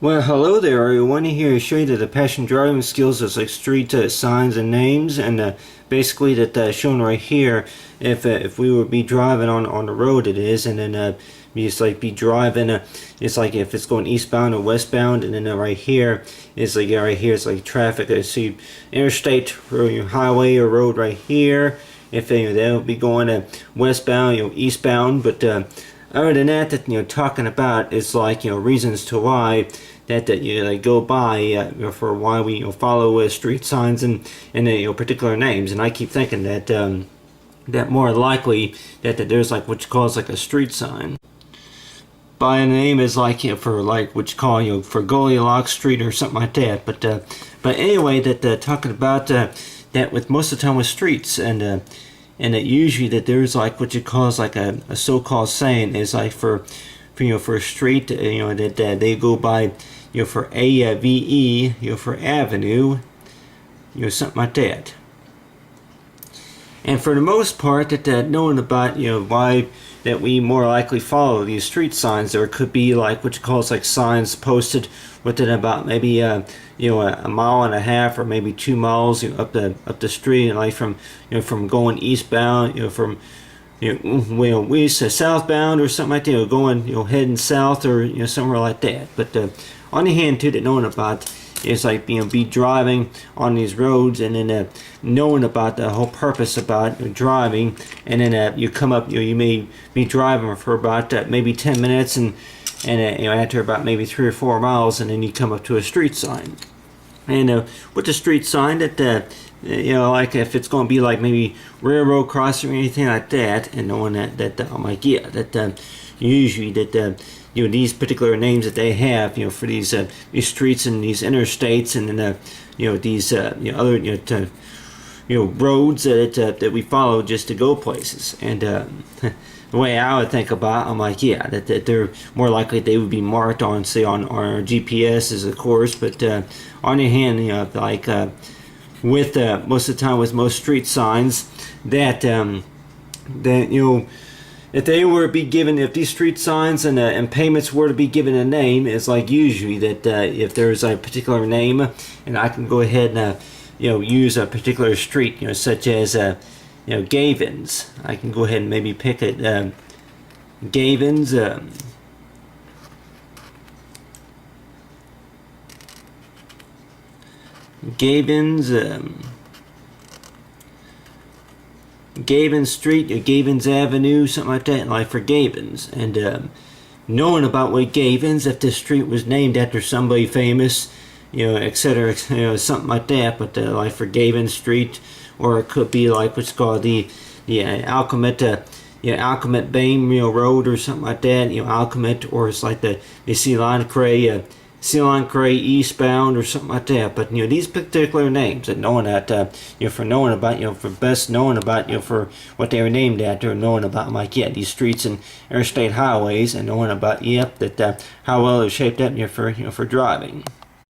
Well, hello there, everyone. Here to show you that the passion driving skills is like street signs and names, and basically that shown right here. If we would be driving on the road, it is, and then you just like be driving. It's like if it's going eastbound or westbound, and then right here is like right here it's like traffic. See interstate or your highway or road right here. If they'll be going westbound, eastbound, but other than that, talking about is like reasons to why that go by for why we follow street signs and particular names. And I keep thinking that that more likely that there's like what you call like a street sign by a name is like for like what you call for Goldilocks Street or something like that. But anyway, that talking about that with most of the time with streets and that usually that there's like what you call like a so-called saying is like for a street that they go by for AVE for avenue something like that. And for the most part that knowing about why that we more likely follow these street signs, there could be like what you call like signs posted within about maybe a mile and a half or maybe 2 miles up the street, and like from from going eastbound from west to southbound or something like that, going heading south or somewhere like that. But on the hand too, that knowing about is like be driving on these roads, and then knowing about the whole purpose about driving, and then you come up you may be driving for about maybe 10 minutes and after about maybe 3 or 4 miles, and then you come up to a street sign. And with the street sign that like if it's going to be like maybe railroad crossing or anything like that, and knowing that I'm like that usually that these particular names that they have for these streets and these interstates, and then these other roads that we follow just to go places. And the way I would think about, I'm like that they're more likely they would be marked on, say, on our GPSs, of course. But on the hand, like with most of the time with most street signs that if they were to be given, if these street signs and payments were to be given a name, it's like usually that if there's a particular name, and I can go ahead and use a particular street, such as Gavins. I can go ahead and maybe pick it Gavins. Gavins Street or Gavins Avenue, something like that, like for Gavins. And knowing about what Gavins, if this street was named after somebody famous, etc., something like that. But like for Gavins Street, or it could be like what's called the Alcomet, Alcomet Bain Road or something like that. Alcomet, or it's like the Ceylon Cray eastbound or something like that. But these particular names, and knowing that for knowing about for best knowing about for what they were named after, knowing about like these streets and interstate highways, and knowing about that how well they're shaped up for driving.